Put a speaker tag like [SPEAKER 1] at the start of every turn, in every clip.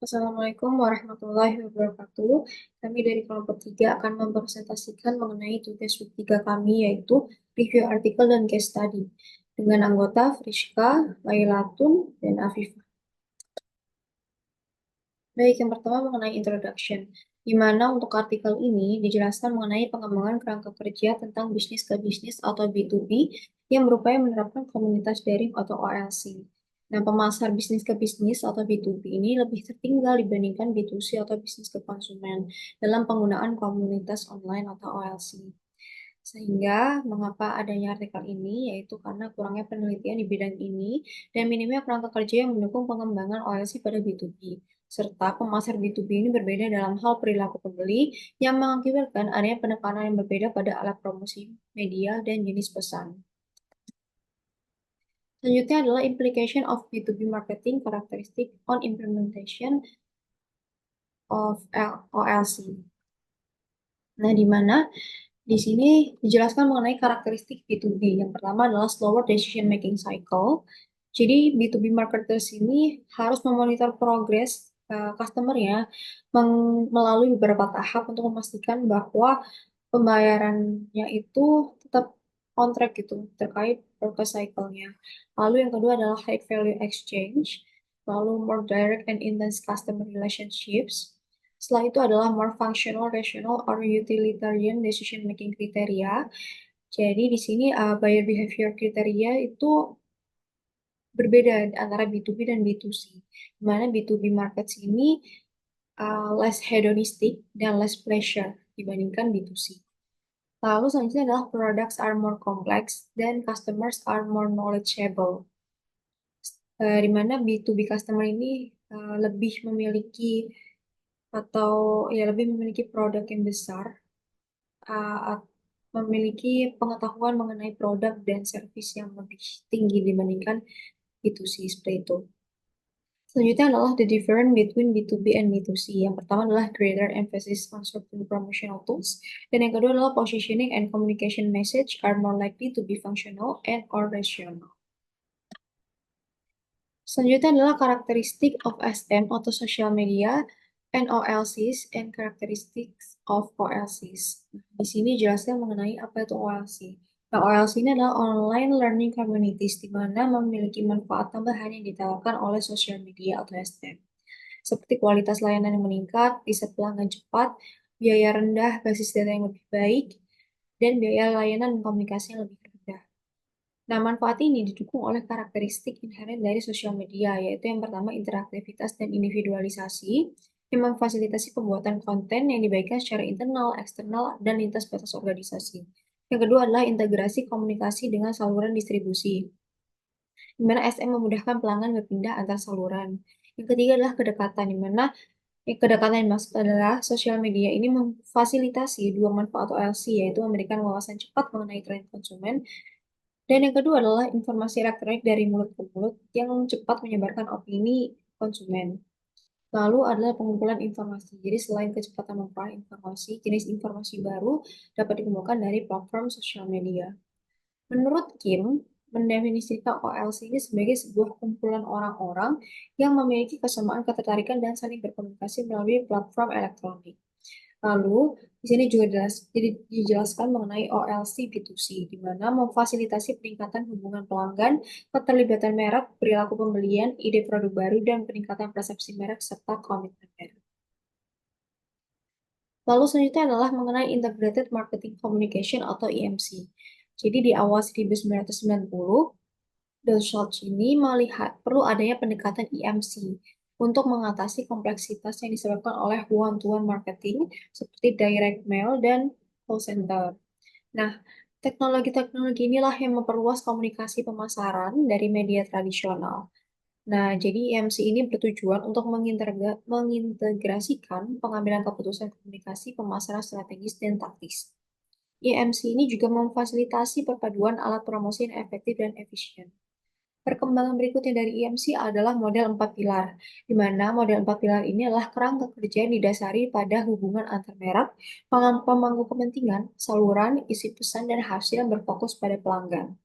[SPEAKER 1] Assalamualaikum warahmatullahi wabarakatuh. Kami dari kelompok 3 akan mempresentasikan mengenai tugas week 3 kami, yaitu review artikel dan case study, dengan anggota Friska, Lailatun, dan Afifah. Baik, yang pertama mengenai introduction, di mana untuk artikel ini dijelaskan mengenai pengembangan kerangka kerja tentang bisnis ke bisnis atau B2B yang berupaya menerapkan komunitas daring atau OLC. Nah, pemasar bisnis ke bisnis atau B2B ini lebih tertinggal dibandingkan B2C atau bisnis ke konsumen dalam penggunaan komunitas online atau OLC. Sehingga mengapa adanya artikel ini, yaitu karena kurangnya penelitian di bidang ini dan minimnya kerangka kerja yang mendukung pengembangan OLC pada B2B, serta pemasar B2B ini berbeda dalam hal perilaku pembeli yang mengakibatkan adanya penekanan yang berbeda pada alat promosi media dan jenis pesan. Selanjutnya adalah implication of B2B marketing characteristic on implementation of OLC. Nah, di mana di sini dijelaskan mengenai karakteristik B2B. Yang pertama adalah slower decision making cycle. Jadi B2B marketers ini harus memonitor progres customer-nya melalui beberapa tahap untuk memastikan bahwa pembayarannya itu tetap on track gitu terkait progress cycle-nya. Lalu yang kedua adalah high value exchange, lalu more direct and intense customer relationships. Setelah itu adalah more functional, rational, or utilitarian decision making kriteria. Jadi di sini buyer behavior kriteria itu berbeda antara B2B dan B2C. Di mana B2B market ini less hedonistic dan less pleasure dibandingkan B2C. Lalu selanjutnya adalah products are more complex dan customers are more knowledgeable. Di mana B2B customer ini lebih memiliki atau ya lebih memiliki produk yang besar, memiliki pengetahuan mengenai produk dan service yang lebih tinggi dibandingkan B2C seperti itu. Selanjutnya adalah the difference between B2B and B2C. Yang pertama adalah greater emphasis on certain promotional tools. Dan yang kedua adalah positioning and communication message are more likely to be functional and or rational. Selanjutnya adalah karakteristik of SM atau social media and OLCs and characteristics of OLCs. Di sini jelaskan mengenai apa itu OLC. Nah, OLC ini adalah online learning communities di mana memiliki manfaat tambahan yang ditawarkan oleh social media atau SM. Seperti kualitas layanan yang meningkat, riset pelanggan cepat, biaya rendah, basis data yang lebih baik, dan biaya layanan dan komunikasi yang lebih rendah. Nah, manfaat ini didukung oleh karakteristik inherent dari sosial media, yaitu yang pertama interaktivitas dan individualisasi, yang memfasilitasi pembuatan konten yang dibagikan secara internal, eksternal, dan lintas batas organisasi. Yang kedua adalah integrasi komunikasi dengan saluran distribusi, di mana SM memudahkan pelanggan berpindah antar saluran. Yang ketiga adalah kedekatan, di mana kedekatan yang dimaksud adalah sosial media ini memfasilitasi dua manfaat OLC, yaitu memberikan wawasan cepat mengenai tren konsumen, dan yang kedua adalah informasi elektronik dari mulut ke mulut yang cepat menyebarkan opini konsumen. Lalu adalah pengumpulan informasi. Jadi selain kecepatan memperoleh informasi, jenis informasi baru dapat ditemukan dari platform sosial media. Menurut Kim, mendefinisikan OLC ini sebagai sebuah kumpulan orang-orang yang memiliki kesamaan ketertarikan dan saling berkomunikasi melalui platform elektronik. Lalu, di sini juga jadi dijelaskan mengenai OLC B2C, di mana memfasilitasi peningkatan hubungan pelanggan, keterlibatan merek, perilaku pembelian, ide produk baru, dan peningkatan persepsi merek serta komitmen merek. Lalu selanjutnya adalah mengenai Integrated Marketing Communication atau IMC. Jadi di awal 1990, Schultz ini melihat perlu adanya pendekatan IMC untuk mengatasi kompleksitas yang disebabkan oleh one-to-one marketing seperti direct mail dan call center. Nah, teknologi-teknologi inilah yang memperluas komunikasi pemasaran dari media tradisional. Nah, jadi IMC ini bertujuan untuk mengintegrasikan pengambilan keputusan komunikasi pemasaran strategis dan taktis. IMC ini juga memfasilitasi perpaduan alat promosi yang efektif dan efisien. Perkembangan berikutnya dari IMC adalah model 4 pilar, di mana model 4 pilar ini adalah kerangka kerja yang didasari pada hubungan antar merek, pemangku kepentingan, saluran, isi pesan, dan hasil yang berfokus pada pelanggan.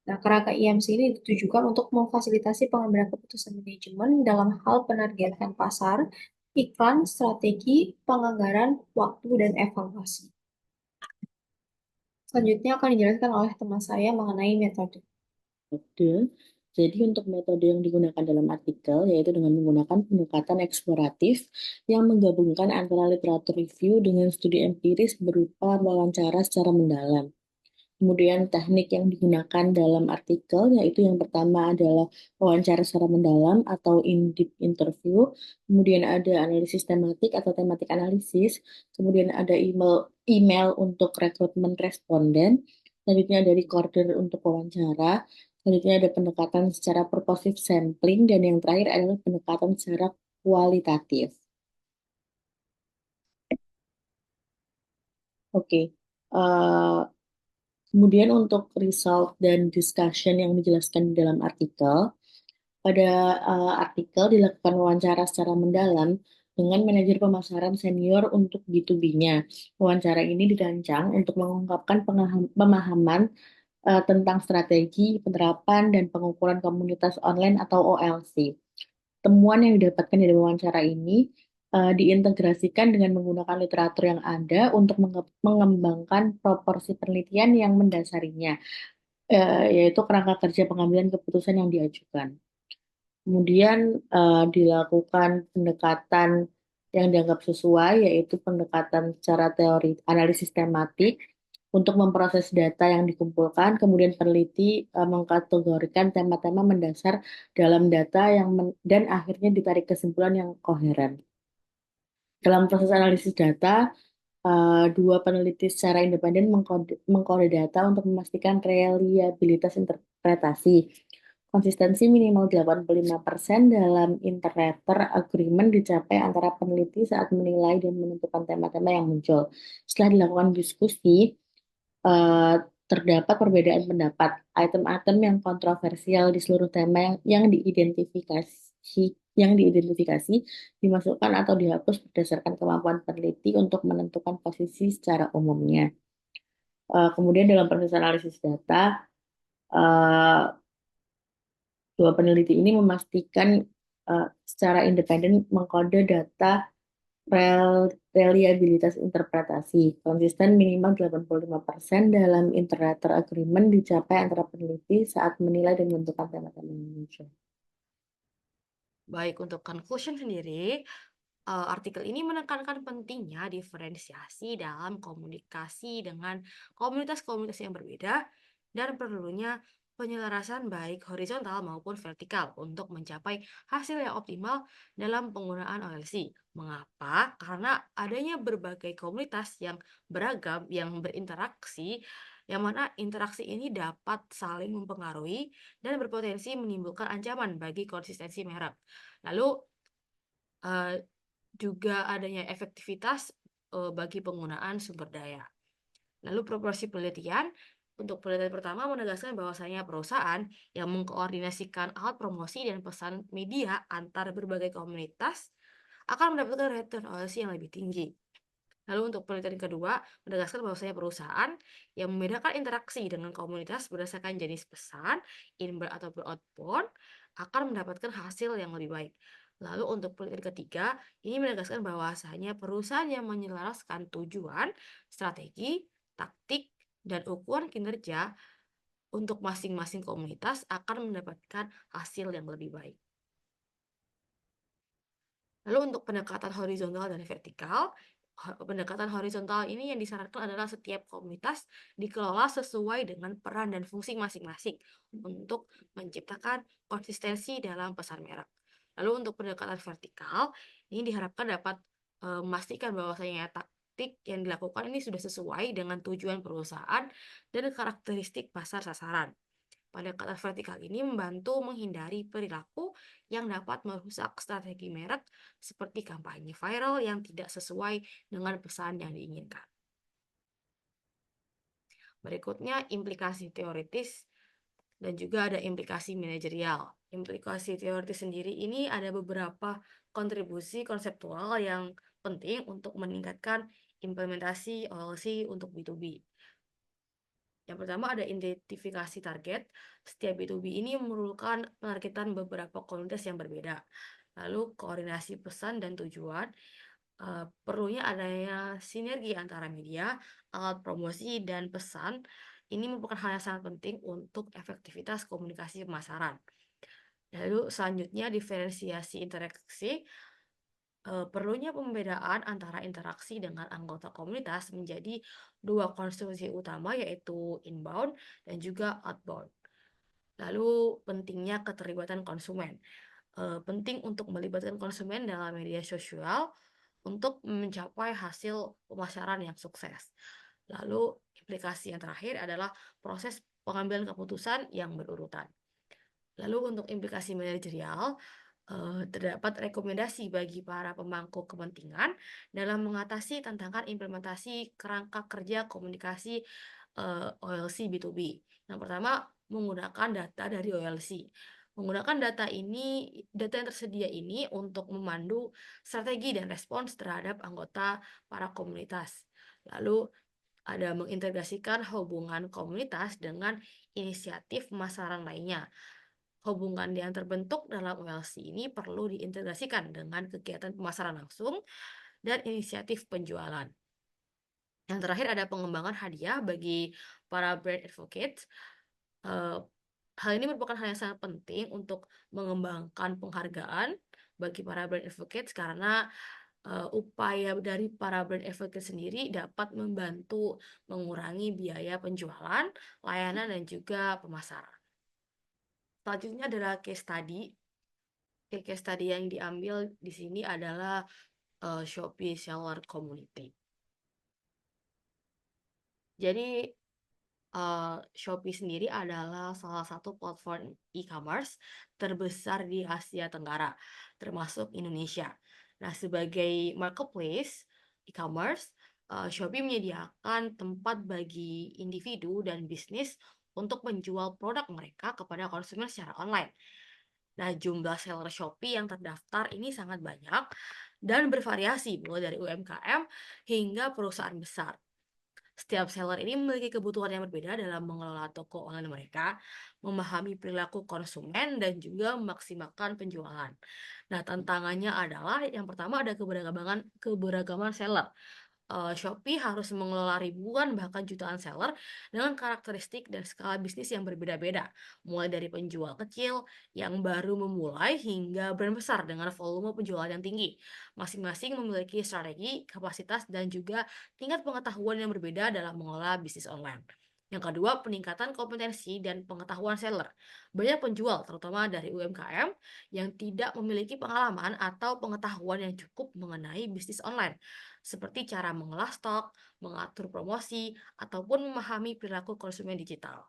[SPEAKER 1] Nah, kerangka IMC ini ditujukan untuk memfasilitasi pengambilan keputusan manajemen dalam hal penargetan pasar, iklan, strategi, penganggaran, waktu, dan evaluasi. Selanjutnya akan dijelaskan oleh teman saya mengenai metode.
[SPEAKER 2] Metode. Jadi untuk metode yang digunakan dalam artikel yaitu dengan menggunakan pendekatan eksploratif yang menggabungkan antara literatur review dengan studi empiris berupa wawancara secara mendalam. Kemudian teknik yang digunakan dalam artikel yaitu yang pertama adalah wawancara secara mendalam atau in-depth interview, kemudian ada analisis tematik atau tematik analisis, kemudian ada email untuk rekrutmen responden, selanjutnya ada recorder untuk wawancara, selanjutnya ada pendekatan secara purposive sampling, dan yang terakhir adalah pendekatan secara kualitatif. Oke. Eh, Kemudian untuk result dan discussion yang dijelaskan di dalam artikel, pada artikel dilakukan wawancara secara mendalam dengan manajer pemasaran senior untuk B2B-nya. Wawancara ini dirancang untuk mengungkapkan pemahaman tentang strategi, penerapan, dan pengukuran komunitas online atau OLC. Temuan yang didapatkan dari wawancara ini diintegrasikan dengan menggunakan literatur yang ada untuk mengembangkan proporsi penelitian yang mendasarinya, yaitu kerangka kerja pengambilan keputusan yang diajukan. Kemudian dilakukan pendekatan yang dianggap sesuai, yaitu pendekatan secara teori analisis tematik untuk memproses data yang dikumpulkan, kemudian peneliti mengkategorikan tema-tema mendasar dalam data dan akhirnya ditarik kesimpulan yang koheren. Dalam proses analisis data, dua peneliti secara independen mengkode data untuk memastikan reliabilitas interpretasi. Konsistensi minimal 85% dalam interpreter agreement dicapai antara peneliti saat menilai dan menentukan tema-tema yang muncul. Setelah dilakukan diskusi, eh, terdapat perbedaan pendapat. Item-item yang kontroversial di seluruh tema yang diidentifikasi dimasukkan atau dihapus berdasarkan kemampuan peneliti untuk menentukan posisi secara umumnya. Kemudian dalam proses analisis data, eh, dua peneliti ini memastikan secara independen mengkode data reliabilitas interpretasi. Konsisten minimal 85% dalam Interpreter Agreement dicapai antara peneliti saat menilai dan menentukan tema-tema yang muncul.
[SPEAKER 3] Baik, untuk conclusion sendiri, artikel ini menekankan pentingnya diferensiasi dalam komunikasi dengan komunitas-komunitas yang berbeda dan perlunya penyelarasan baik horizontal maupun vertikal untuk mencapai hasil yang optimal dalam penggunaan OLC. Mengapa? Karena adanya berbagai komunitas yang beragam yang berinteraksi, yang mana interaksi ini dapat saling mempengaruhi dan berpotensi menimbulkan ancaman bagi konsistensi merek. Lalu eh, juga adanya efektivitas bagi penggunaan sumber daya. Lalu proporsi penelitian, untuk penelitian pertama menegaskan bahwasanya perusahaan yang mengkoordinasikan alat promosi dan pesan media antar berbagai komunitas akan mendapatkan return OLC yang lebih tinggi. Lalu untuk penelitian kedua, menegaskan bahwasanya perusahaan yang membedakan interaksi dengan komunitas berdasarkan jenis pesan, inbound ataupun outbound, akan mendapatkan hasil yang lebih baik. Lalu untuk penelitian ketiga, ini menegaskan bahwasanya perusahaan yang menyelaraskan tujuan, strategi, taktik, dan ukuran kinerja untuk masing-masing komunitas akan mendapatkan hasil yang lebih baik. Lalu untuk pendekatan horizontal dan vertikal, pendekatan horizontal ini yang disarankan adalah setiap komunitas dikelola sesuai dengan peran dan fungsi masing-masing untuk menciptakan konsistensi dalam pesan merek. Lalu untuk pendekatan vertikal, ini diharapkan dapat memastikan bahwasanya taktik yang dilakukan ini sudah sesuai dengan tujuan perusahaan dan karakteristik pasar sasaran. Pendekatan vertikal ini membantu menghindari perilaku yang dapat merusak strategi merek seperti kampanye viral yang tidak sesuai dengan pesan yang diinginkan. Berikutnya, implikasi teoritis dan juga ada implikasi manajerial. Implikasi teoritis sendiri ini ada beberapa kontribusi konseptual yang penting untuk meningkatkan implementasi OLC untuk B2B. Yang pertama ada identifikasi target. Setiap B2B ini memerlukan penargetan beberapa komunitas yang berbeda. Lalu koordinasi pesan dan tujuan. Perlunya adanya sinergi antara media, alat promosi, dan pesan. Ini merupakan hal yang sangat penting untuk efektivitas komunikasi pemasaran. Lalu selanjutnya diferensiasi interaksi. Perlunya pembedaan antara interaksi dengan anggota komunitas menjadi dua konsumsi utama, yaitu inbound dan juga outbound. Lalu pentingnya keterlibatan konsumen. Penting untuk melibatkan konsumen dalam media sosial untuk mencapai hasil pemasaran yang sukses. Lalu implikasi yang terakhir adalah proses pengambilan keputusan yang berurutan. Lalu untuk implikasi manajerial, terdapat rekomendasi bagi para pemangku kepentingan dalam mengatasi tantangan implementasi kerangka kerja komunikasi OLC B2B. Yang pertama, menggunakan data dari OLC. Menggunakan data yang tersedia ini untuk memandu strategi dan respons terhadap anggota para komunitas. Lalu ada mengintegrasikan hubungan komunitas dengan inisiatif pemasaran lainnya. Hubungan yang terbentuk dalam OLC ini perlu diintegrasikan dengan kegiatan pemasaran langsung dan inisiatif penjualan. Yang terakhir ada pengembangan hadiah bagi para brand advocates. Hal ini merupakan hal yang sangat penting untuk mengembangkan penghargaan bagi para brand advocates karena upaya dari para brand advocate sendiri dapat membantu mengurangi biaya penjualan, layanan, dan juga pemasaran. Selanjutnya adalah case study. Case study yang diambil di sini adalah Shopee Seller Community. Jadi Shopee sendiri adalah salah satu platform e-commerce terbesar di Asia Tenggara, termasuk Indonesia. Nah, sebagai marketplace e-commerce, Shopee menyediakan tempat bagi individu dan bisnis untuk menjual produk mereka kepada konsumen secara online. Nah, jumlah seller Shopee yang terdaftar ini sangat banyak dan bervariasi mulai dari UMKM hingga perusahaan besar. Setiap seller ini memiliki kebutuhan yang berbeda dalam mengelola toko online mereka, memahami perilaku konsumen, dan juga memaksimalkan penjualan. Nah, tantangannya adalah yang pertama ada keberagaman seller. Shopee harus mengelola ribuan bahkan jutaan seller dengan karakteristik dan skala bisnis yang berbeda-beda, mulai dari penjual kecil yang baru memulai hingga brand besar dengan volume penjualan yang tinggi. Masing-masing memiliki strategi, kapasitas, dan juga tingkat pengetahuan yang berbeda dalam mengelola bisnis online. Yang kedua, peningkatan kompetensi dan pengetahuan seller. Banyak penjual, terutama dari UMKM, yang tidak memiliki pengalaman atau pengetahuan yang cukup mengenai bisnis online, seperti cara mengolah stok, mengatur promosi, ataupun memahami perilaku konsumen digital.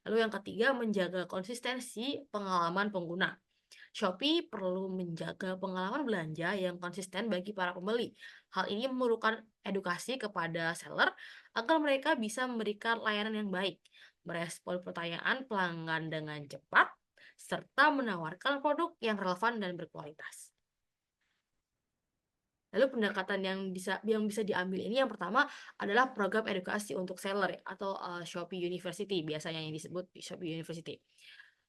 [SPEAKER 3] Lalu yang ketiga, menjaga konsistensi pengalaman pengguna. Shopee perlu menjaga pengalaman belanja yang konsisten bagi para pembeli. Hal ini memerlukan edukasi kepada seller agar mereka bisa memberikan layanan yang baik, merespon pertanyaan pelanggan dengan cepat, serta menawarkan produk yang relevan dan berkualitas. Lalu pendekatan yang bisa diambil ini yang pertama adalah program edukasi untuk seller atau Shopee University, biasanya yang disebut Shopee University.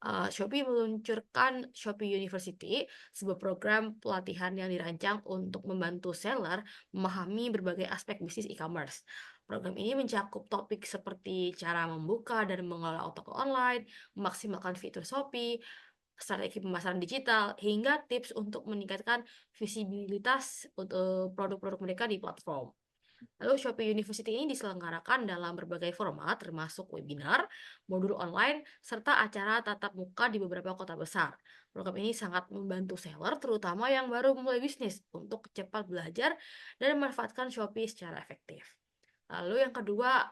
[SPEAKER 3] Shopee meluncurkan Shopee University, sebuah program pelatihan yang dirancang untuk membantu seller memahami berbagai aspek bisnis e-commerce. Program ini mencakup topik seperti cara membuka dan mengelola toko online, memaksimalkan fitur Shopee, strategi pemasaran digital, hingga tips untuk meningkatkan visibilitas untuk produk-produk mereka di platform. Lalu Shopee University ini diselenggarakan dalam berbagai format termasuk webinar, modul online, serta acara tatap muka di beberapa kota besar. Program ini sangat membantu seller terutama yang baru memulai bisnis untuk cepat belajar dan memanfaatkan Shopee secara efektif. Lalu yang kedua,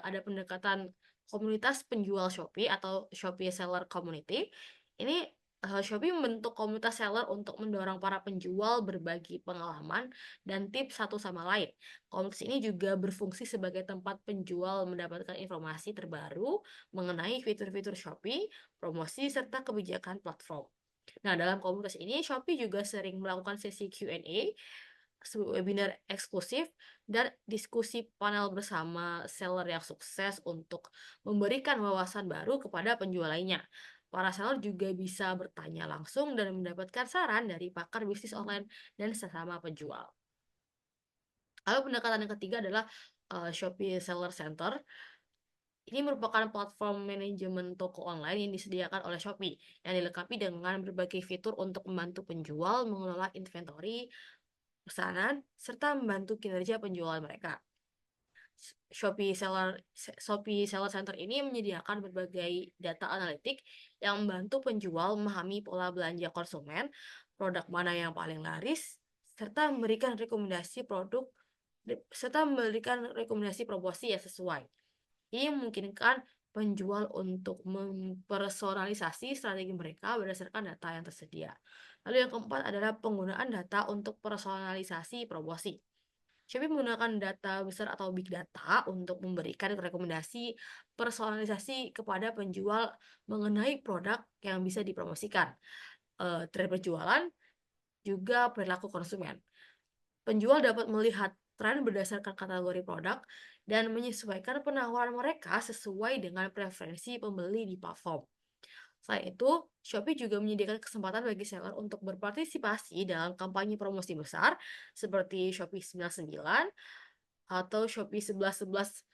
[SPEAKER 3] ada pendekatan komunitas penjual Shopee atau Shopee Seller Community. Ini Shopee membentuk komunitas seller untuk mendorong para penjual berbagi pengalaman dan tips satu sama lain. Komunitas ini juga berfungsi sebagai tempat penjual mendapatkan informasi terbaru mengenai fitur-fitur Shopee, promosi, serta kebijakan platform. Nah, dalam komunitas ini Shopee juga sering melakukan sesi Q&A webinar eksklusif, dan diskusi panel bersama seller yang sukses untuk memberikan wawasan baru kepada penjual lainnya. Para seller juga bisa bertanya langsung dan mendapatkan saran dari pakar bisnis online dan sesama penjual. Lalu pendekatan yang ketiga adalah Shopee Seller Center. Ini merupakan platform manajemen toko online yang disediakan oleh Shopee, yang dilengkapi dengan berbagai fitur untuk membantu penjual mengelola inventory, pesanan, serta membantu kinerja penjualan mereka. Shopee Seller Center ini menyediakan berbagai data analitik yang membantu penjual memahami pola belanja konsumen, produk mana yang paling laris, serta memberikan rekomendasi promosi yang sesuai. Ini memungkinkan penjual untuk mempersonalisasi strategi mereka berdasarkan data yang tersedia. Lalu yang keempat adalah penggunaan data untuk personalisasi promosi. Shopee menggunakan data besar atau big data untuk memberikan rekomendasi personalisasi kepada penjual mengenai produk yang bisa dipromosikan, tren berjualan, juga perilaku konsumen. Penjual dapat melihat tren berdasarkan kategori produk dan menyesuaikan penawaran mereka sesuai dengan preferensi pembeli di platform. Selain itu, Shopee juga menyediakan kesempatan bagi seller untuk berpartisipasi dalam kampanye promosi besar seperti Shopee 99 atau Shopee 11.11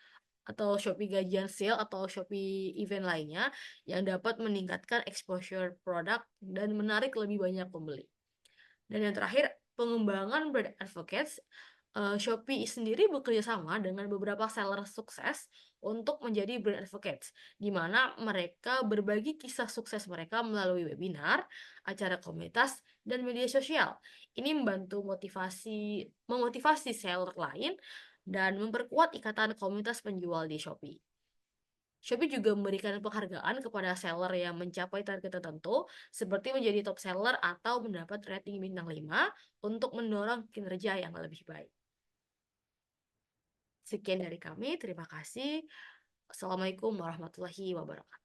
[SPEAKER 3] atau Shopee gajian sale atau Shopee event lainnya yang dapat meningkatkan exposure produk dan menarik lebih banyak pembeli. Dan yang terakhir, pengembangan brand advocates. Shopee sendiri bekerja sama dengan beberapa seller sukses untuk menjadi brand advocates, di mana mereka berbagi kisah sukses mereka melalui webinar, acara komunitas, dan media sosial. Ini memotivasi seller lain dan memperkuat ikatan komunitas penjual di Shopee. Shopee juga memberikan penghargaan kepada seller yang mencapai target tertentu, seperti menjadi top seller atau mendapat rating bintang 5 untuk mendorong kinerja yang lebih baik. Sekian dari kami, terima kasih. Assalamualaikum warahmatullahi wabarakatuh.